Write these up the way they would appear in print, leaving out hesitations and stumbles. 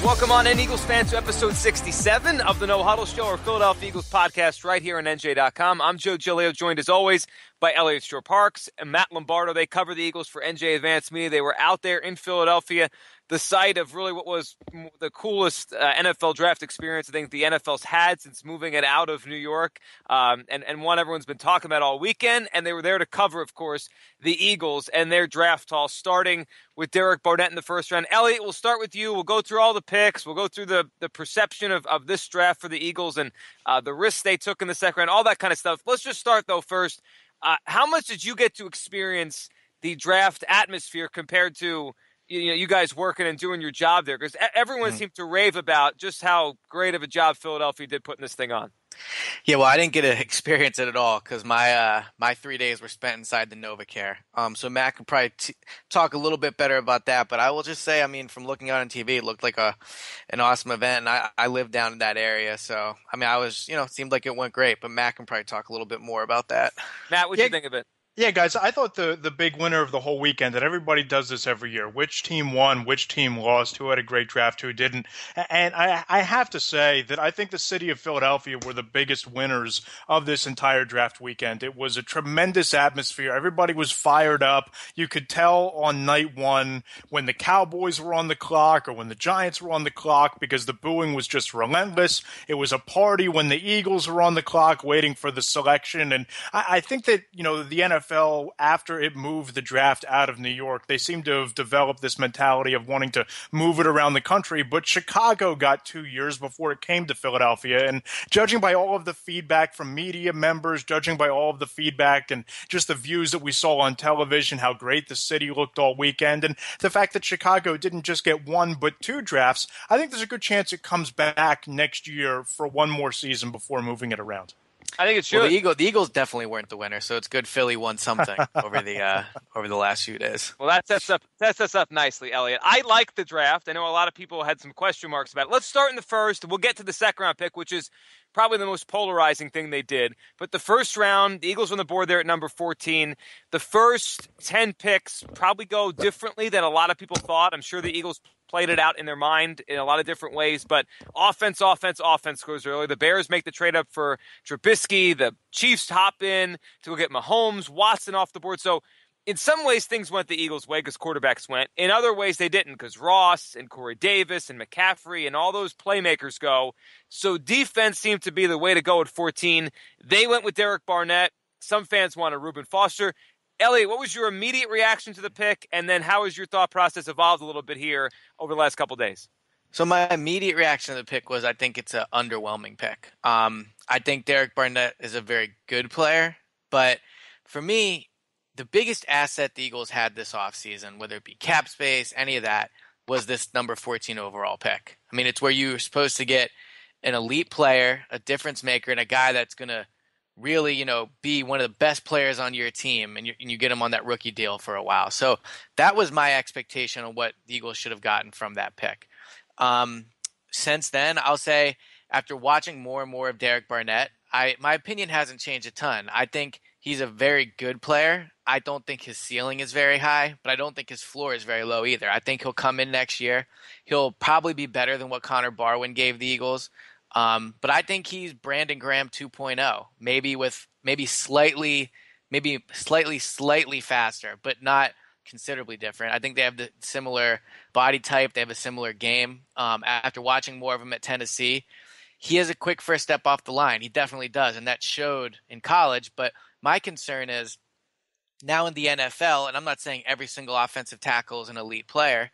Welcome on in, Eagles fans, to episode 67 of the No Huddle Show, our Philadelphia Eagles podcast right here on NJ.com. I'm Joe Giglio, joined as always by Eliot Parks and Matt Lombardo. They cover the Eagles for NJ Advanced Media. They were out there in Philadelphia, the site of really what was the coolest NFL draft experience I think the NFL's had since moving it out of New York, and one everyone's been talking about all weekend. And they were there to cover, of course, the Eagles and their draft haul, starting with Derek Barnett in the first round. Eliot, we'll start with you. We'll go through all the picks. We'll go through the perception of this draft for the Eagles and the risks they took in the second round, all that kind of stuff. Let's just start, though, first. How much did you get to experience the draft atmosphere compared to you guys working and doing your job there? Because everyone seemed to rave about just how great of a job Philadelphia did putting this thing on. Yeah, well, I didn't get to experience it at all because my 3 days were spent inside the NovaCare. So Matt could probably talk a little bit better about that. But I will just say, I mean, from looking out on TV, it looked like an awesome event. And I lived down in that area. So, I mean, it seemed like it went great. But Matt can probably talk a little bit more about that. Matt, what do you think of it? Yeah, guys, I thought the big winner of the whole weekend, and everybody does this every year, which team won, which team lost, who had a great draft, who didn't. And I have to say that I think the city of Philadelphia were the biggest winners of this entire draft weekend. It was a tremendous atmosphere. Everybody was fired up. You could tell on night one when the Cowboys were on the clock or when the Giants were on the clock because the booing was just relentless. It was a party when the Eagles were on the clock waiting for the selection. And I think that, the NFL, after it moved the draft out of New York, they seem to have developed this mentality of wanting to move it around the country. But Chicago got 2 years before it came to Philadelphia. And judging by all of the feedback from media members, judging by all of the feedback and just the views that we saw on television, how great the city looked all weekend, and the fact that Chicago didn't just get one but two drafts, I think there's a good chance it comes back next year for one more season before moving it around. I think it should. Well, the Eagles definitely weren't the winner, so it's good Philly won something over the last few days. Well, that sets us up nicely, Eliot. I like the draft. I know a lot of people had some question marks about it. Let's start in the first. We'll get to the second round pick, which is probably the most polarizing thing they did. But the first round, the Eagles on the board there at number 14. The first 10 picks probably go differently than a lot of people thought. I'm sure the Eagles played it out in their mind in a lot of different ways, but offense goes early. The Bears make the trade up for Trubisky. The Chiefs hop in to go get Mahomes, Watson off the board. So in some ways, things went the Eagles' way because quarterbacks went. In other ways, they didn't because Ross and Corey Davis and McCaffrey and all those playmakers go. So defense seemed to be the way to go at 14. They went with Derek Barnett. Some fans wanted Reuben Foster. Eliot, what was your immediate reaction to the pick, and then how has your thought process evolved a little bit here over the last couple of days? So my immediate reaction to the pick was I think it's an underwhelming pick. I think Derek Barnett is a very good player, but for me, the biggest asset the Eagles had this offseason, whether it be cap space, any of that, was this number 14 overall pick. I mean, it's where you're supposed to get an elite player, a difference maker, and a guy that's going to really, be one of the best players on your team, and you get him on that rookie deal for a while. So that was my expectation of what the Eagles should have gotten from that pick. Since then, I'll say after watching more and more of Derek Barnett, my opinion hasn't changed a ton. I think he's a very good player. I don't think his ceiling is very high, but I don't think his floor is very low either. I think he'll come in next year. He'll probably be better than what Connor Barwin gave the Eagles. But I think he's Brandon Graham 2.0, maybe slightly faster, but not considerably different. I think they have the similar body type. They have a similar game. After watching more of him at Tennessee, he has a quick first step off the line. He definitely does, and that showed in college. But my concern is now in the NFL, and I'm not saying every single offensive tackle is an elite player,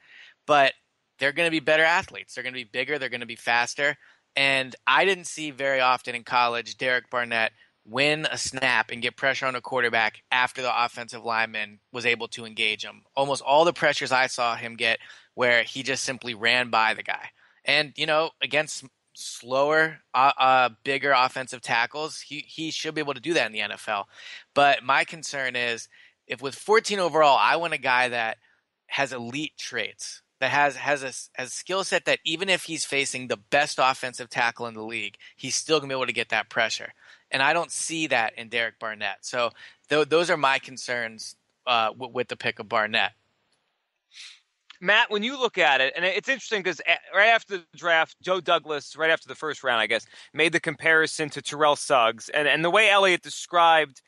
but they're going to be better athletes. They're going to be bigger. They're going to be faster. And I didn't see very often in college Derek Barnett win a snap and get pressure on a quarterback after the offensive lineman was able to engage him. Almost all the pressures I saw him get where he just simply ran by the guy. And, against slower, bigger offensive tackles, he should be able to do that in the NFL. But my concern is if with 14 overall, I want a guy that has elite traits, that has a skill set that even if he's facing the best offensive tackle in the league, he's still going to be able to get that pressure. And I don't see that in Derek Barnett. So those are my concerns with the pick of Barnett. Matt, when you look at it, and it's interesting because right after the draft, Joe Douglas, right after the first round, I guess, made the comparison to Terrell Suggs. And the way Eliot described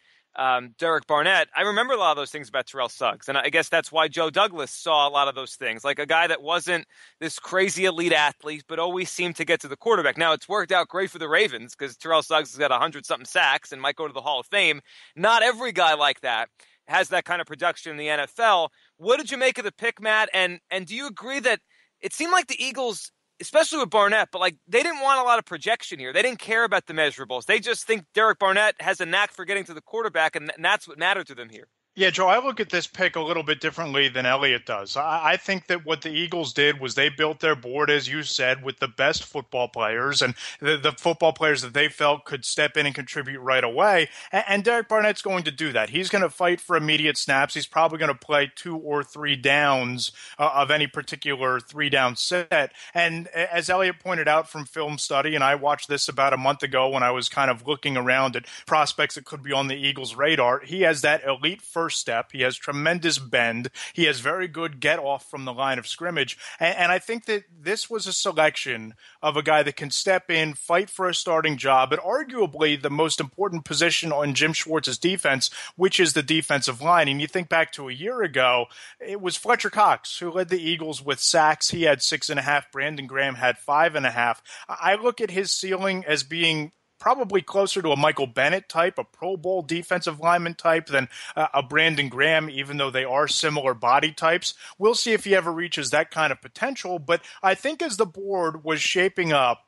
Derek Barnett, I remember a lot of those things about Terrell Suggs. And I guess that's why Joe Douglas saw a lot of those things, like a guy that wasn't this crazy elite athlete, but always seemed to get to the quarterback. Now, it's worked out great for the Ravens because Terrell Suggs has got 100-something sacks and might go to the Hall of Fame. Not every guy like that has that kind of production in the NFL. What did you make of the pick, Matt? And do you agree that it seemed like the Eagles, especially with Barnett, but like they didn't want a lot of projection here. They didn't care about the measurables. They just think Derek Barnett has a knack for getting to the quarterback, and that's what mattered to them here. Yeah, Joe, I look at this pick a little bit differently than Eliot does. I think that what the Eagles did was they built their board, as you said, with the best football players and the football players that they felt could step in and contribute right away. And Derek Barnett's going to do that. He's going to fight for immediate snaps. He's probably going to play 2 or 3 downs of any particular 3-down set. And as Eliot pointed out from film study, and I watched this about a month ago when I was kind of looking around at prospects that could be on the Eagles' radar, he has that elite first step. He has tremendous bend. He has very good get off from the line of scrimmage. And I think that this was a selection of a guy that can step in, fight for a starting job, but arguably the most important position on Jim Schwartz's defense, which is the defensive line. And you think back to a year ago, it was Fletcher Cox who led the Eagles with sacks. He had 6.5. Brandon Graham had 5.5. I look at his ceiling as being probably closer to a Michael Bennett type, a Pro Bowl defensive lineman type than a Brandon Graham, even though they are similar body types. We'll see if he ever reaches that kind of potential. But I think as the board was shaping up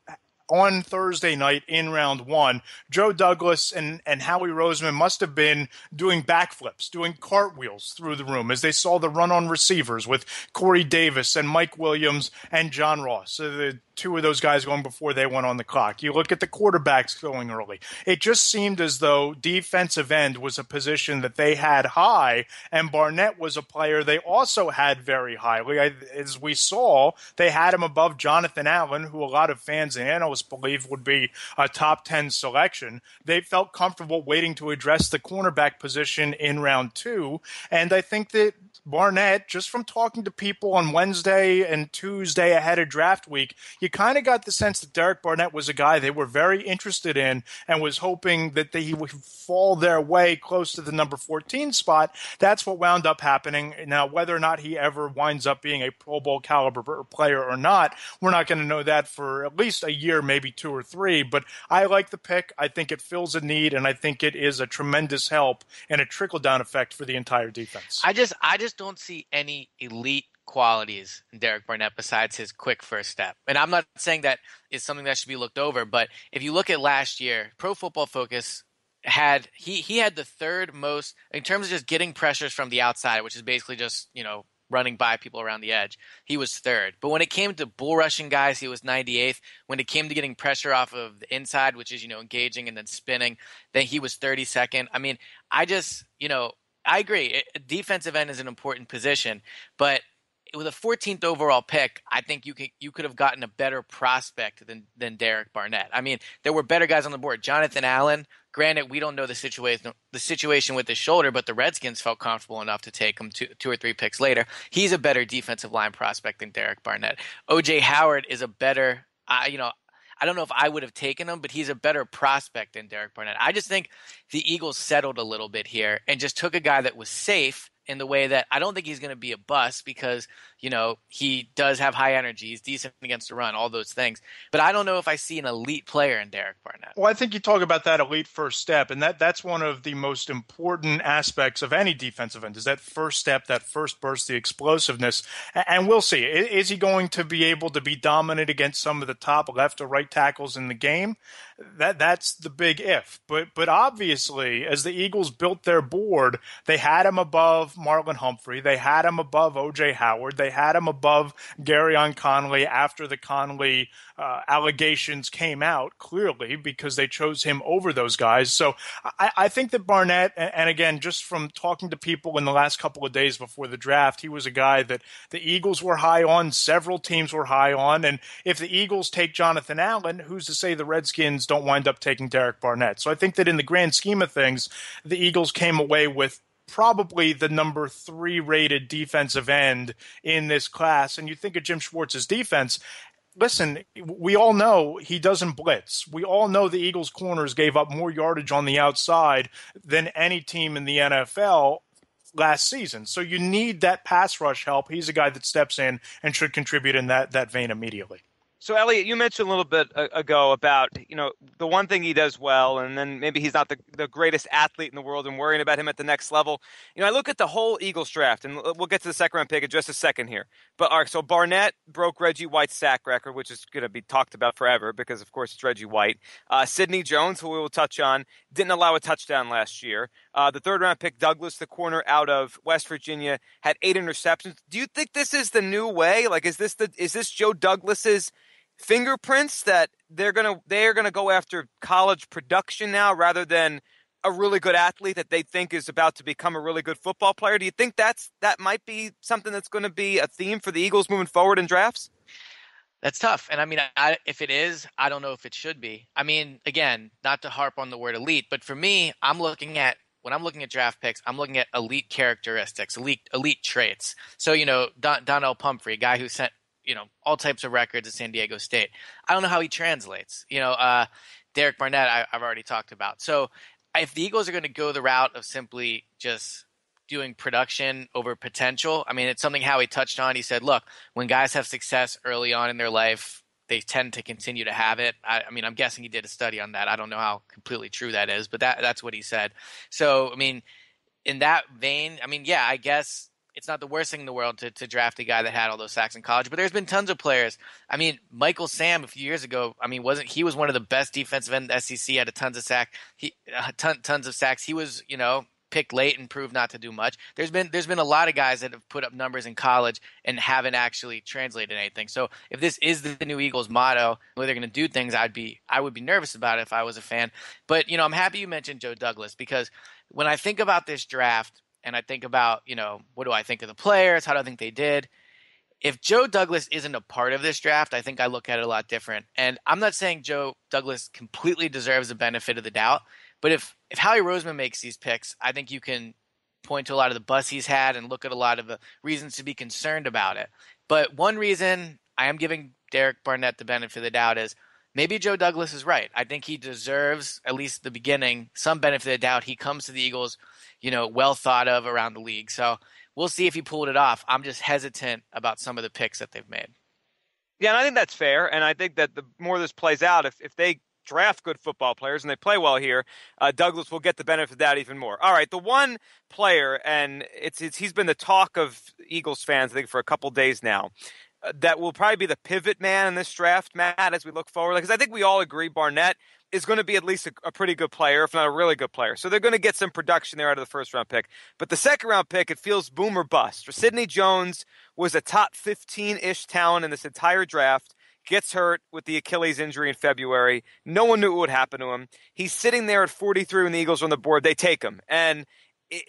on Thursday night in round 1, Joe Douglas and Howie Roseman must have been doing backflips, doing cartwheels through the room as they saw the run-on receivers with Corey Davis and Mike Williams and John Ross. So the 2 of those guys going before they went on the clock. You look at the quarterbacks going early. It just seemed as though defensive end was a position that they had high, and Barnett was a player they also had very highly. As we saw, they had him above Jonathan Allen, who a lot of fans and analysts believe would be a top 10 selection. They felt comfortable waiting to address the cornerback position in round 2, and I think that Barnett, just from talking to people on Wednesday and Tuesday ahead of draft week, you kind of got the sense that Derek Barnett was a guy they were very interested in and was hoping that he would fall their way close to the number 14 spot. That's what wound up happening. Now, whether or not he ever winds up being a Pro Bowl caliber player or not, we're not going to know that for at least a year, maybe 2 or 3. But I like the pick. I think it fills a need, and I think it is a tremendous help and a trickle-down effect for the entire defense. I just don't see any elite qualities in Derek Barnett besides his quick first step. And I'm not saying that is something that should be looked over, but if you look at last year, Pro Football Focus had he had the 3rd most in terms of just getting pressures from the outside, which is basically just, running by people around the edge. He was 3rd. But when it came to bull rushing guys, he was 98th. When it came to getting pressure off of the inside, which is, engaging and then spinning, then he was 32nd. I mean, I agree. Defensive end is an important position, but with a 14th overall pick, I think you could have gotten a better prospect than Derek Barnett. I mean, there were better guys on the board. Jonathan Allen, granted, we don't know the situation with his shoulder, but the Redskins felt comfortable enough to take him 2 or 3 picks later. He's a better defensive line prospect than Derek Barnett. O.J. Howard is a better, I don't know if I would have taken him, but he's a better prospect than Derek Barnett. I just think the Eagles settled a little bit here and just took a guy that was safe in the way that I don't think he's going to be a bust because, he does have high energy. He's decent against the run, all those things. But I don't know if I see an elite player in Derek Barnett. Well, I think you talk about that elite first step, and that's one of the most important aspects of any defensive end is that first step, that first burst, the explosiveness. And we'll see. Is he going to be able to be dominant against some of the top left or right tackles in the game? That's the big if. But obviously, as the Eagles built their board, they had him above Marlon Humphrey. They had him above O.J. Howard. They had him above Garyon Conley after the Conley allegations came out, clearly, because they chose him over those guys. So I think that Barnett, and again, just from talking to people in the last couple of days before the draft, he was a guy that the Eagles were high on, several teams were high on, and if the Eagles take Jonathan Allen, who's to say the Redskins don't wind up taking Derek Barnett? So I think that in the grand scheme of things, the Eagles came away with probably the number 3 rated defensive end in this class. And you think of Jim Schwartz's defense. Listen, we all know he doesn't blitz. We all know the Eagles corners gave up more yardage on the outside than any team in the NFL last season. So you need that pass rush help. He's a guy that steps in and should contribute in that vein immediately. So, Eliot, you mentioned a little bit ago about, the one thing he does well, and then maybe he's not the greatest athlete in the world and worrying about him at the next level. I look at the whole Eagles draft, and we'll get to the second round pick in just a second here. But all right, so Barnett broke Reggie White's sack record, which is going to be talked about forever because, of course, it's Reggie White. Sidney Jones, who we will touch on, didn't allow a touchdown last year. The third round pick, Douglas, the corner out of West Virginia, had 8 interceptions. Do you think this is the new way? Like, is this Joe Douglas's fingerprints that they are gonna go after college production now rather than a really good athlete that they think is about to become a really good football player? Do you think that might be something that's going to be a theme for the Eagles moving forward in drafts? That's tough. And I mean, if it is, I don't know if it should be. I mean, again, not to harp on the word elite, but for me, when I'm looking at draft picks, I'm looking at elite characteristics, elite traits. So, Donnell Pumphrey, a guy who sent all types of records at San Diego State. I don't know how he translates. Derek Barnett, I've already talked about. So if the Eagles are going to go the route of simply just doing production over potential, I mean, it's something Howie touched on. He said, look, when guys have success early on in their life, they tend to continue to have it. I mean, I'm guessing he did a study on that. I don't know how completely true that is, but that's what he said. So, I mean, in that vein, I mean, yeah, I guess it's not the worst thing in the world to draft a guy that had all those sacks in college, but there's been tons of players. I mean, Michael Sam a few years ago, I mean, he was one of the best defensive end in the SEC, had tons of sacks. Tons of sacks. He was, picked late and proved not to do much. There's been a lot of guys that have put up numbers in college and haven't actually translated anything. So if this is the new Eagles motto, where they're going to do things, I would be nervous about it if I was a fan. But, I'm happy you mentioned Joe Douglas, because when I think about this draft, and I think about, what do I think of the players? How do I think they did? If Joe Douglas isn't a part of this draft, I think I look at it a lot different. And I'm not saying Joe Douglas completely deserves the benefit of the doubt, but if Howie Roseman makes these picks, I think you can point to a lot of the buzz he's had and look at a lot of the reasons to be concerned about it. But one reason I am giving Derek Barnett the benefit of the doubt is maybe Joe Douglas is right. I think he deserves, at least at the beginning, some benefit of the doubt. He comes to the Eagles, well thought of around the league. So we'll see if he pulled it off. I'm just hesitant about some of the picks that they've made. Yeah, and I think that's fair. And I think that the more this plays out, if they draft good football players and they play well here, Douglas will get the benefit of that even more. All right, the one player, and he's been the talk of Eagles fans, I think, for a couple days now, that will probably be the pivot man in this draft, Matt, as we look forward. Because I think we all agree Barnett is going to be at least a pretty good player, if not a really good player. So they're going to get some production there out of the first-round pick. But the second-round pick, it feels boom or bust. Sidney Jones was a top 15-ish talent in this entire draft, gets hurt with the Achilles injury in February. No one knew what would happen to him. He's sitting there at 43 when the Eagles are on the board. They take him. And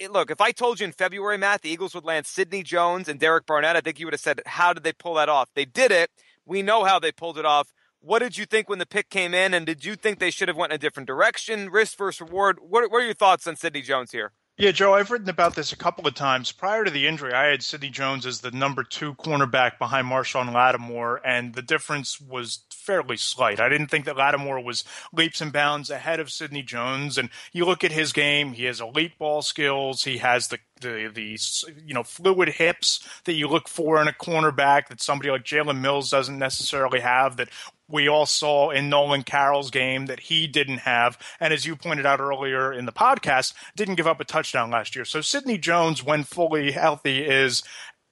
look, if I told you in February, Matt, the Eagles would land Sidney Jones and Derek Barnett, I think you would have said, how did they pull that off? They did it. We know how they pulled it off. What did you think when the pick came in, and did you think they should have went in a different direction? Risk versus reward. What are your thoughts on Sidney Jones here? Yeah, Joe, I've written about this a couple of times. Prior to the injury, I had Sidney Jones as the number 2 cornerback behind Marshawn Lattimore, and the difference was fairly slight. I didn't think that Lattimore was leaps and bounds ahead of Sidney Jones. And you look at his game, he has elite ball skills. He has the fluid hips that you look for in a cornerback that somebody like Jalen Mills doesn't necessarily have, that we all saw in Nolan Carroll's game that he didn't have. And as you pointed out earlier in the podcast, didn't give up a touchdown last year. So Sidney Jones, when fully healthy, is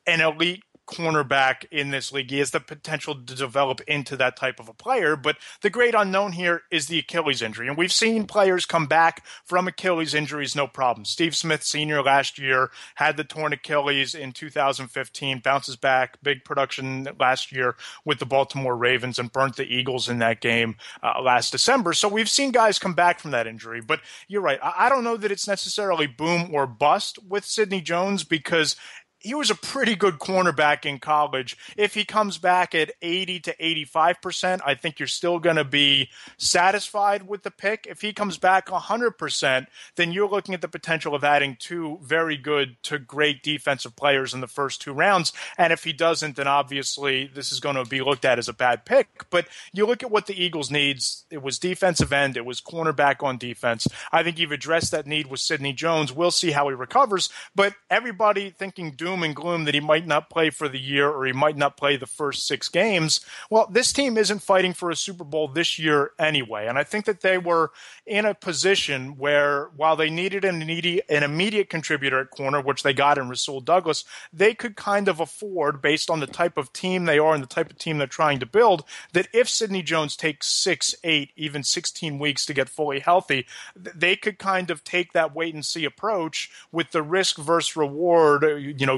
an elite cornerback in this league. He has the potential to develop into that type of a player, but the great unknown here is the Achilles injury. And we've seen players come back from Achilles injuries, no problem. Steve Smith Sr. last year had the torn Achilles in 2015, bounces back, big production last year with the Baltimore Ravens and burnt the Eagles in that game last December. So we've seen guys come back from that injury, but you're right. I don't know that it's necessarily boom or bust with Sidney Jones, because he was a pretty good cornerback in college. If he comes back at 80 to 85%, I think you're still going to be satisfied with the pick. If he comes back 100%, then you're looking at the potential of adding two very good to great defensive players in the first two rounds. And if he doesn't, then obviously this is going to be looked at as a bad pick. But you look at what the Eagles needs. It was defensive end. It was cornerback on defense. I think you've addressed that need with Sidney Jones. We'll see how he recovers. But everybody thinking doom and gloom that he might not play for the year or he might not play the first 6 games. Well, this team isn't fighting for a Super Bowl this year anyway. And I think that they were in a position where while they needed an immediate contributor at corner, which they got in Rasul Douglas, they could kind of afford, based on the type of team they are and the type of team they're trying to build, that if Sidney Jones takes 6, 8, even 16 weeks to get fully healthy, they could kind of take that wait and see approach with the risk versus reward,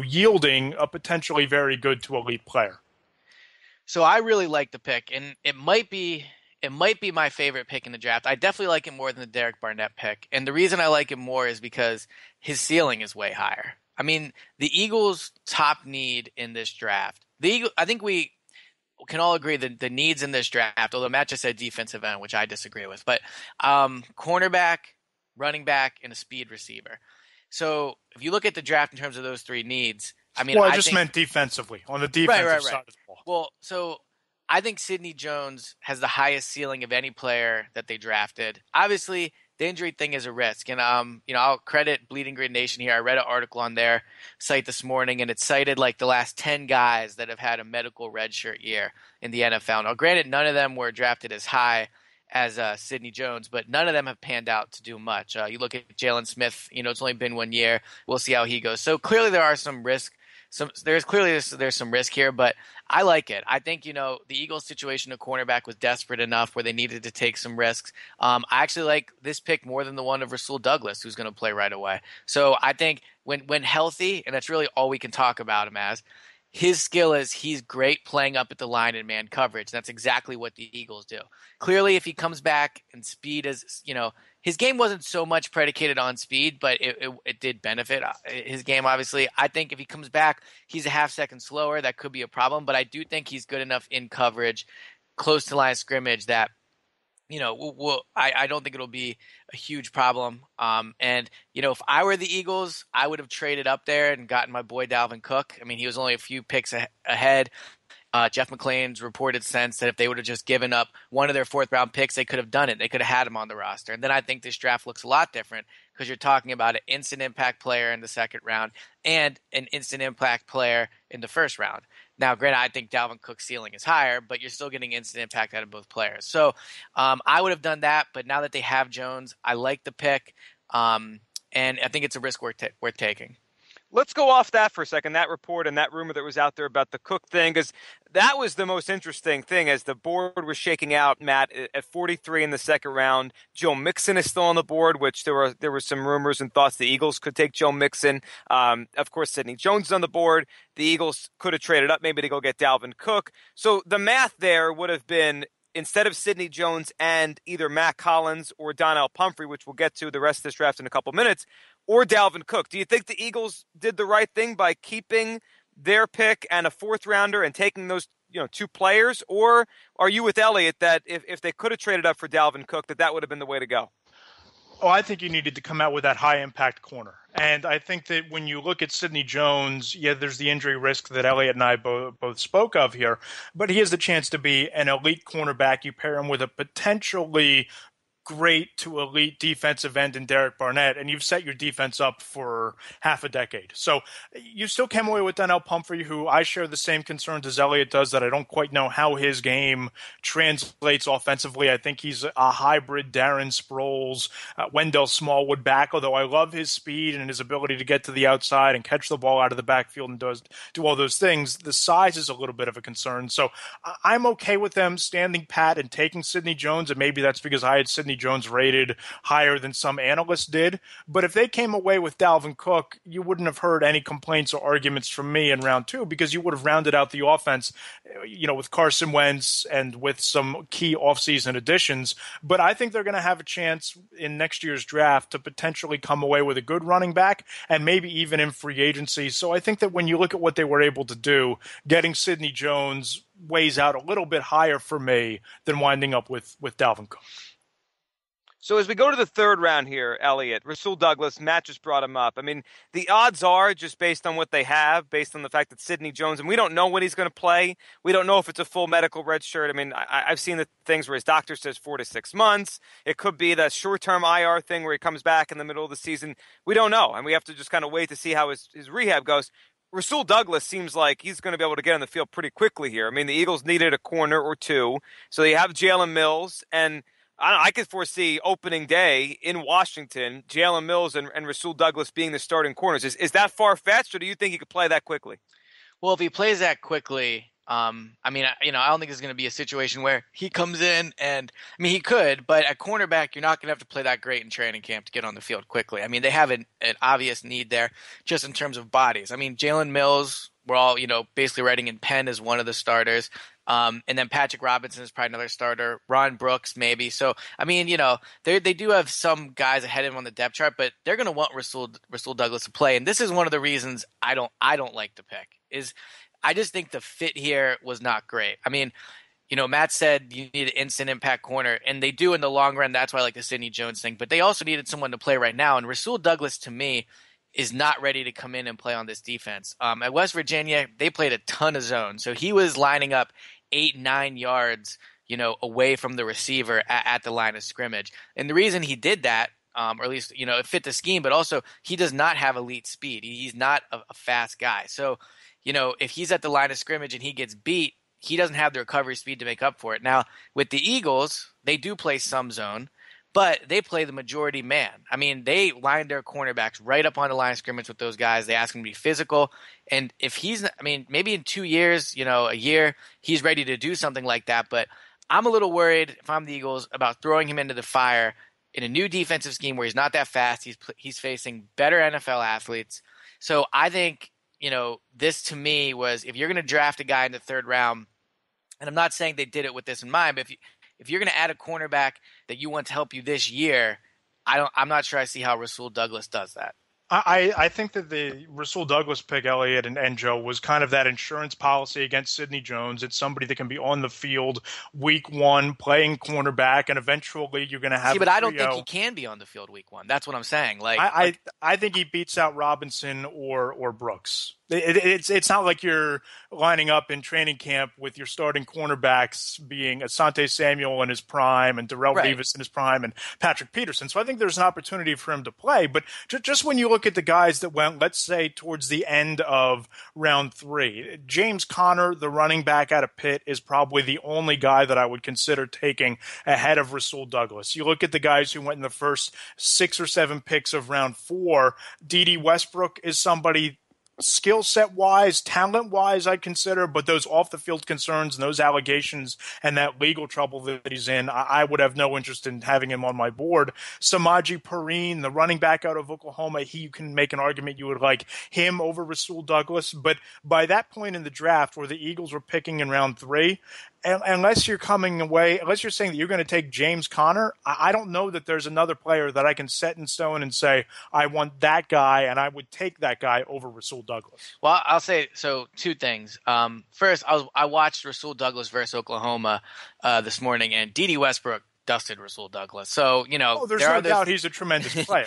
yielding a potentially very good to elite player. So I really like the pick, and it might be my favorite pick in the draft. I definitely like it more than the Derek Barnett pick, and the reason I like it more is because his ceiling is way higher. I mean, the Eagles' top need in this draft. I think we can all agree that the needs in this draft, although Matt just said defensive end, which I disagree with, but cornerback, running back, and a speed receiver. So if you look at the draft in terms of those 3 needs, I mean, I think meant defensively, on the defensive side of the ball. Well, so I think Sidney Jones has the highest ceiling of any player that they drafted. Obviously, the injury thing is a risk, and I'll credit Bleeding Green Nation here. I read an article on their site this morning, and it cited like the last 10 guys that have had a medical redshirt year in the NFL. Now, granted, none of them were drafted as high as Sidney Jones, but none of them have panned out to do much. You look at Jalen Smith, it's only been 1 year. We'll see how he goes. So clearly there are some risk. There's some risk here, but I like it. I think, the Eagles situation at cornerback was desperate enough where they needed to take some risks. I actually like this pick more than the one of Rasul Douglas, who's going to play right away. So I think when healthy, and that's really all we can talk about him as, his skill is he's great playing up at the line in man coverage. That's exactly what the Eagles do. Clearly, if he comes back and speed is, his game wasn't so much predicated on speed, but it did benefit his game, obviously. I think if he comes back, he's a half second slower. That could be a problem, but I do think he's good enough in coverage, close to line of scrimmage that, I don't think it'll be a huge problem. If I were the Eagles, I would have traded up there and gotten my boy Dalvin Cook. I mean, he was only a few picks ahead. Jeff McClain's reported sense that if they would have just given up one of their 4th-round picks, they could have done it. They could have had him on the roster. And then I think this draft looks a lot different because you're talking about an instant impact player in the 2nd round and an instant impact player in the 1st round. Now, granted, I think Dalvin Cook's ceiling is higher, but you're still getting instant impact out of both players. So I would have done that, but now that they have Jones, I like the pick, and I think it's a risk worth taking. Let's go off that for a second, that report and that rumor that was out there about the Cook thing, because that was the most interesting thing as the board was shaking out, Matt, at 43 in the 2nd round. Joe Mixon is still on the board, which there were some rumors and thoughts the Eagles could take Joe Mixon. Of course, Sidney Jones is on the board. The Eagles could have traded up maybe to go get Dalvin Cook. So the math there would have been, instead of Sidney Jones and either Matt Collins or Donnell Pumphrey, which we'll get to the rest of this draft in a couple minutes, or Dalvin Cook. Do you think the Eagles did the right thing by keeping their pick and a 4th rounder and taking those 2 players? Or are you with Eliot that if they could have traded up for Dalvin Cook, that would have been the way to go? Oh, I think you needed to come out with that high-impact corner. And I think that when you look at Sidney Jones, there's the injury risk that Eliot and I both spoke of here, but he has the chance to be an elite cornerback. You pair him with a potentially great to elite defensive end in Derek Barnett, and you've set your defense up for half a decade. So you still came away with Donnell Pumphrey, who I share the same concerns as Eliot does, that I don't quite know how his game translates offensively. I think he's a hybrid Darren Sproles, Wendell Smallwood back, although I love his speed and his ability to get to the outside and catch the ball out of the backfield and do all those things. The size is a little bit of a concern. So I'm okay with them standing pat and taking Sidney Jones, and maybe that's because I had Sidney Sidney Jones rated higher than some analysts did. But if they came away with Dalvin Cook, you wouldn't have heard any complaints or arguments from me in round 2 because you would have rounded out the offense, with Carson Wentz and with some key offseason additions. But I think they're going to have a chance in next year's draft to potentially come away with a good running back and maybe even in free agency. So I think that when you look at what they were able to do, getting Sidney Jones weighs out a little bit higher for me than winding up with Dalvin Cook. So as we go to the third round here, Eliot, Rasul Douglas, Matt just brought him up. I mean, the odds are just based on what they have, based on the fact that Sidney Jones, and we don't know when he's going to play. We don't know if it's a full medical red shirt. I mean, I've seen the things where his doctor says 4 to 6 months. It could be that short-term IR thing where he comes back in the middle of the season. We don't know, and we have to just kind of wait to see how his rehab goes. Rasul Douglas seems like he's going to be able to get on the field pretty quickly here. I mean, the Eagles needed a corner or two, so they have Jalen Mills, and I could foresee opening day in Washington, Jalen Mills and Rasul Douglas being the starting corners. Is that far-fetched, or do you think he could play that quickly? Well, if he plays that quickly, I don't think it's going to be a situation where he comes in and, he could, but at cornerback, you're not going to have to play that great in training camp to get on the field quickly. I mean, they have an obvious need there just in terms of bodies. I mean, Jalen Mills, we're all, basically writing in pen as one of the starters. And then Patrick Robinson is probably another starter. Ron Brooks, maybe. So, they do have some guys ahead of him on the depth chart, but they're going to want Rasul Douglas to play. And this is one of the reasons I don't like the pick is I just think the fit here was not great. I mean, Matt said you need an instant impact corner, and they do in the long run. That's why I like the Sidney Jones thing. But they also needed someone to play right now. And Rasul Douglas, to me, is not ready to come in and play on this defense. At West Virginia, they played a ton of zone. So he was lining up 8-9 yards, away from the receiver at the line of scrimmage. And the reason he did that, or at least, it fit the scheme, but also he does not have elite speed. He's not a fast guy. So, if he's at the line of scrimmage and he gets beat, he doesn't have the recovery speed to make up for it. Now, with the Eagles, they do play some zone, but they play the majority man. I mean, they line their cornerbacks right up on the line of scrimmage with those guys. They ask him to be physical. And if maybe in 2 years, a year, he's ready to do something like that. But I'm a little worried, if I'm the Eagles, about throwing him into the fire in a new defensive scheme where he's not that fast. He's facing better NFL athletes. So I think, this to me was, if you're going to draft a guy in the third round, and I'm not saying they did it with this in mind, but if you're going to add a cornerback that you want to help you this year, I'm not sure I see how Rasul Douglas does that. I think that the Rasul Douglas pick, Eliot and Joe, was kind of that insurance policy against Sidney Jones. It's somebody that can be on the field week 1 playing cornerback, and eventually you're going to have. See, but I don't think he can be on the field week 1. That's what I'm saying. I think he beats out Robinson or Brooks. It's not like you're lining up in training camp with your starting cornerbacks being Asante Samuel in his prime and Darrelle Revis in his prime and Patrick Peterson. So I think there's an opportunity for him to play. But just when you look at the guys that went, let's say, towards the end of round 3, James Conner, the running back out of Pitt, is probably the only guy that I would consider taking ahead of Rasul Douglas. You look at the guys who went in the first 6 or 7 picks of round 4, D.D. Westbrook is somebody skill set wise, talent wise, I'd consider, but those off the field concerns and those allegations and that legal trouble that he's in, I would have no interest in having him on my board. Samaje Perine, the running back out of Oklahoma, you can make an argument you would like him over Rasul Douglas, but by that point in the draft where the Eagles were picking in round 3, unless you're saying that you're going to take James Conner, I don't know that there's another player that I can set in stone and say, I want that guy, and I would take that guy over Rasul Douglas. Well, I'll say, so 2 things. First, I watched Rasul Douglas versus Oklahoma this morning, and D.D. Westbrook dusted Rasul Douglas. So, there's no doubt he's a tremendous player.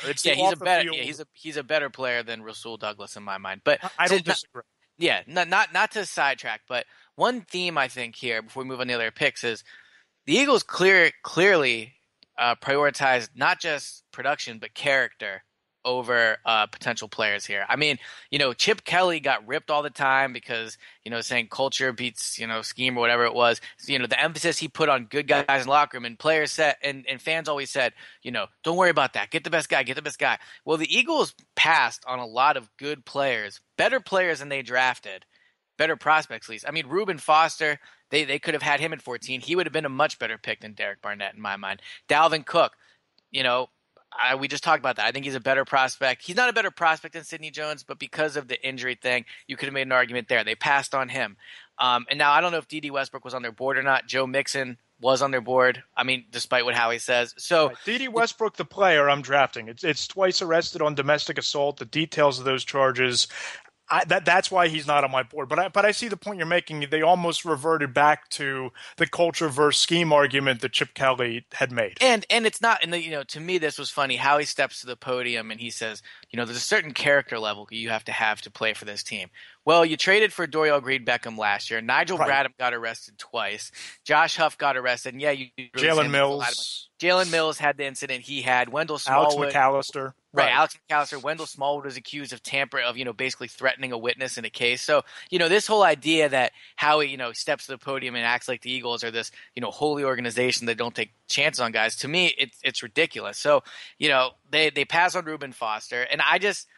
He's a better player than Rasul Douglas in my mind. But I don't disagree. Yeah, not to sidetrack, but one theme I think here before we move on to the other picks is the Eagles clearly prioritized not just production but character over potential players here. I mean, Chip Kelly got ripped all the time because, saying culture beats, scheme or whatever it was. So, the emphasis he put on good guys in the locker room, and players said, and fans always said, don't worry about that. Get the best guy. Well, the Eagles passed on a lot of good players, better players than they drafted, better prospects at least. I mean, Reuben Foster, They could have had him at 14. He would have been a much better pick than Derek Barnett in my mind. Dalvin Cook, we just talked about that. I think he's a better prospect. He's not a better prospect than Sidney Jones, but because of the injury thing, you could have made an argument there. They passed on him. And now I don't know if D.D. Westbrook was on their board or not. Joe Mixon was on their board. I mean, despite what Howie says. So right. D.D. Westbrook, the player I'm drafting, it's twice arrested on domestic assault. The details of those charges. That's why he's not on my board. But I see the point you're making. They almost reverted back to the culture versus scheme argument that Chip Kelly had made. And it's not. And to me, this was funny. How he steps to the podium and he says, there's a certain character level you have to play for this team. Well, you traded for Dorial Green-Beckham last year. Nigel Bradham got arrested twice. Josh Huff got arrested. And you Jalen Mills. Jalen Mills had the incident he had. Wendell Smallwood. Alex McAllister. Right, Alex McAllister. Wendell Smallwood was accused of basically threatening a witness in a case. So, this whole idea that Howie, steps to the podium and acts like the Eagles are this, holy organization that don't take chances on guys. To me, it's ridiculous. So, they pass on Reuben Foster, and I just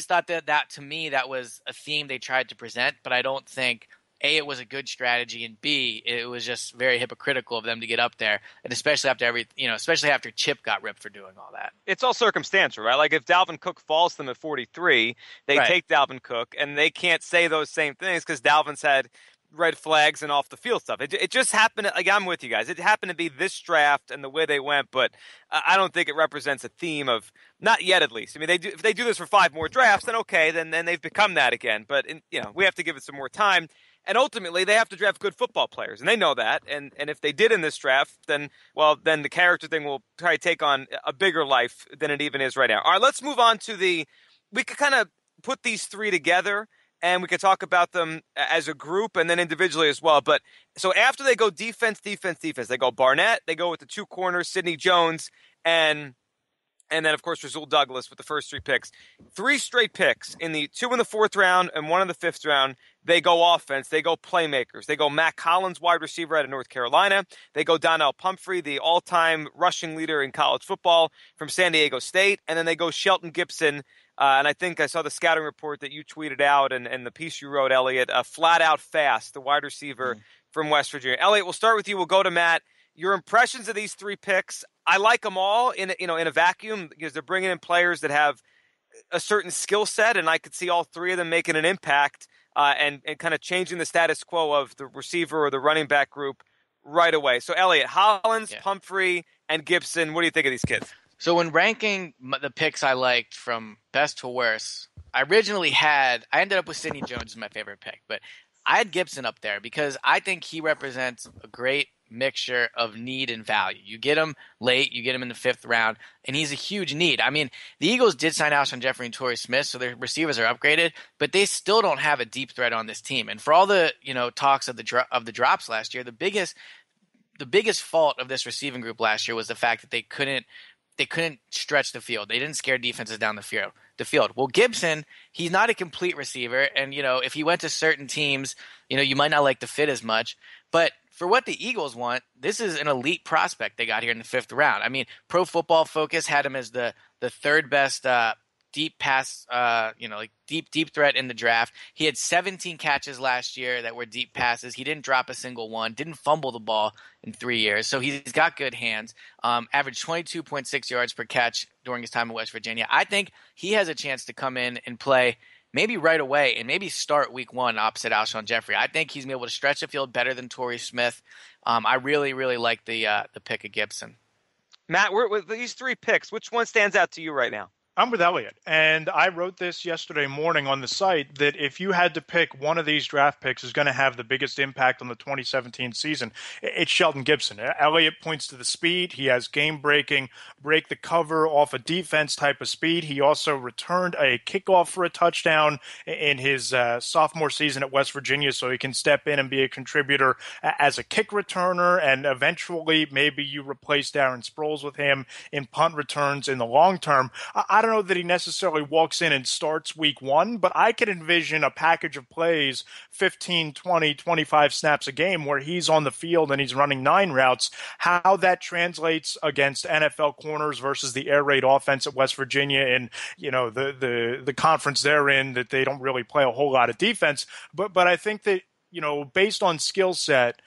thought that to me that was a theme they tried to present, but I don't think A, it was a good strategy, and B, it was just very hypocritical of them to get up there, and especially after Chip got ripped for doing all that. It's all circumstantial, right? Like if Dalvin Cook falls to them at 43, they take Dalvin Cook, and they can't say those same things because Dalvin's had red flags and off the field stuff. It just happened. Like I'm with you guys. It happened to be this draft and the way they went, but I don't think it represents a theme of not yet, at least. I mean, if they do this for 5 more drafts, then okay, then they've become that again. But we have to give it some more time. And ultimately, they have to draft good football players, and they know that. And if they did in this draft, then the character thing will probably take on a bigger life than it even is right now. All right, let's move on to we could kind of put these 3 together, and we could talk about them as a group and then individually as well. But so after they go defense, they go Barnett, they go with the 2 corners, Sidney Jones, and then, of course, Rasul Douglas with the first 3 picks. 3 straight picks in the 2 in the 4th round and 1 in the 5th round. They go offense. They go playmakers. They go Matt Collins, wide receiver out of North Carolina. They go Donnell Pumphrey, the all-time rushing leader in college football from San Diego State. And then they go Shelton Gibson. And I think I saw the scouting report that you tweeted out and the piece you wrote, Eliot, flat out fast, the wide receiver from West Virginia. Eliot, we'll start with you. We'll go to Matt. Your impressions of these 3 picks. I like them all in a vacuum because they're bringing in players that have a certain skill set, and I could see all 3 of them making an impact and kind of changing the status quo of the receiver or the running back group right away. So, Eliot, Hollins, Pumphrey, and Gibson, what do you think of these kids? So when ranking the picks I liked from best to worst, I ended up with Sidney Jones as my favorite pick, but I had Gibson up there because I think he represents a great mixture of need and value. You get him late, you get him in the 5th round, and he's a huge need. I mean, the Eagles did sign Alshon Jeffrey and Torrey Smith, so their receivers are upgraded, but they still don't have a deep threat on this team. And for all the talks of the drops last year, the biggest fault of this receiving group last year was the fact that they couldn't stretch the field. They didn't scare defenses down the field. Well, Gibson, he's not a complete receiver, and if he went to certain teams, you might not like the fit as much, but for what the Eagles want, this is an elite prospect they got here in the 5th round. I mean, Pro Football Focus had him as the 3rd best deep pass, deep threat in the draft. He had 17 catches last year that were deep passes. He didn't drop a single one, didn't fumble the ball in 3 years. So he's got good hands, averaged 22.6 yards per catch during his time in West Virginia. I think he has a chance to come in and play maybe right away and maybe start week 1 opposite Alshon Jeffrey. I think he's been able to stretch the field better than Torrey Smith. I really, really like the pick of Gibson. Matt, with these 3 picks, which one stands out to you right now? I'm with Eliot, and I wrote this yesterday morning on the site that if you had to pick one of these draft picks is going to have the biggest impact on the 2017 season, it's Shelton Gibson. Eliot points to the speed. He has game-breaking, break the cover off a defense type of speed. He also returned a kickoff for a touchdown in his sophomore season at West Virginia, so he can step in and be a contributor as a kick returner, and eventually maybe you replace Darren Sproles with him in punt returns in the long term. I don't know that he necessarily walks in and starts week 1, but I could envision a package of plays, 15, 20, 25 snaps a game where he's on the field and he's running 9 routes. How that translates against NFL corners versus the air raid offense at West Virginia and, the conference they're in, that they don't really play a whole lot of defense. But I think that based on skill set,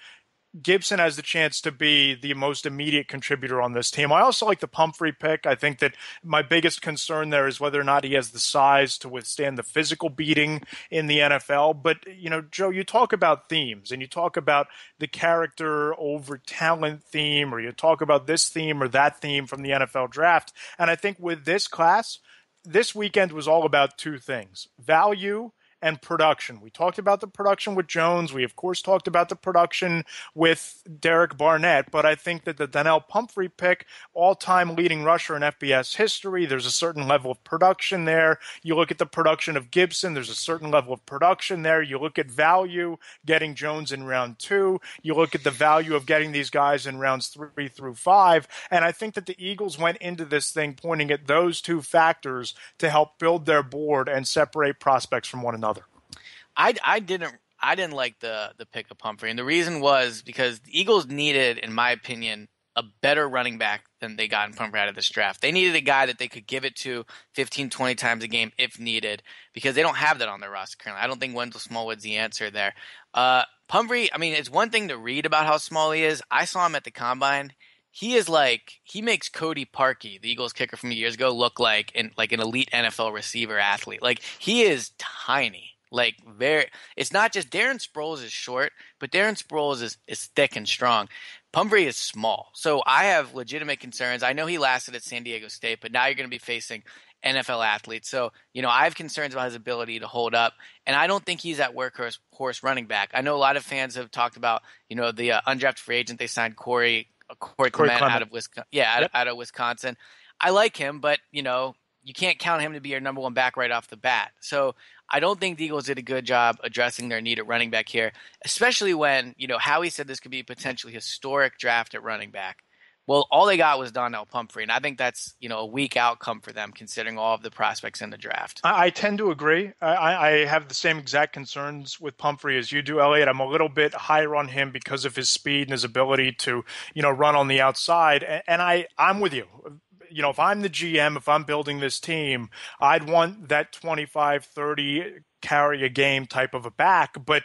Gibson has the chance to be the most immediate contributor on this team. I also like the Pumphrey pick. I think that my biggest concern there is whether or not he has the size to withstand the physical beating in the NFL. But, Joe, you talk about themes and you talk about the character over talent theme, or you talk about this theme or that theme from the NFL draft. And I think with this class, this weekend was all about two things: value and production. We talked about the production with Jones. We, of course, talked about the production with Derek Barnett. But I think that the Donnell Pumphrey pick, all-time leading rusher in FBS history, there's a certain level of production there. You look at the production of Gibson, there's a certain level of production there. You look at value, getting Jones in round 2. You look at the value of getting these guys in rounds 3 through 5. And I think that the Eagles went into this thing pointing at those two factors to help build their board and separate prospects from one another. I didn't like the pick of Pumphrey, and the reason was because the Eagles needed, in my opinion, a better running back than they got in Pumphrey out of this draft. They needed a guy that they could give it to 15, 20 times a game if needed, because they don't have that on their roster currently. I don't think Wendell Smallwood's the answer there. Pumphrey, I mean, it's one thing to read about how small he is. I saw him at the Combine. He makes Cody Parkey, the Eagles kicker from years ago, look like an elite NFL receiver athlete. Like, he is tiny. It's not just Darren Sproles is short, but Darren Sproles is thick and strong. Pumphrey is small. So I have legitimate concerns. I know he lasted at San Diego State, but now you're going to be facing NFL athletes. So, I have concerns about his ability to hold up, and I don't think he's that workhorse running back. I know a lot of fans have talked about, the undrafted free agent they signed, Corey Clement out of Wisconsin. Yeah, out of Wisconsin. I like him, but, you can't count him to be your number one back right off the bat. So I don't think the Eagles did a good job addressing their need at running back here, especially when, Howie said this could be a potentially historic draft at running back. Well, all they got was Donnell Pumphrey, and I think that's, a weak outcome for them considering all of the prospects in the draft. I tend to agree. I have the same exact concerns with Pumphrey as you do, Eliot. I'm a little bit higher on him because of his speed and his ability to, run on the outside, and I'm with you. If I'm the GM, if I'm building this team, I'd want that 25, 30 carry a game type of a back. But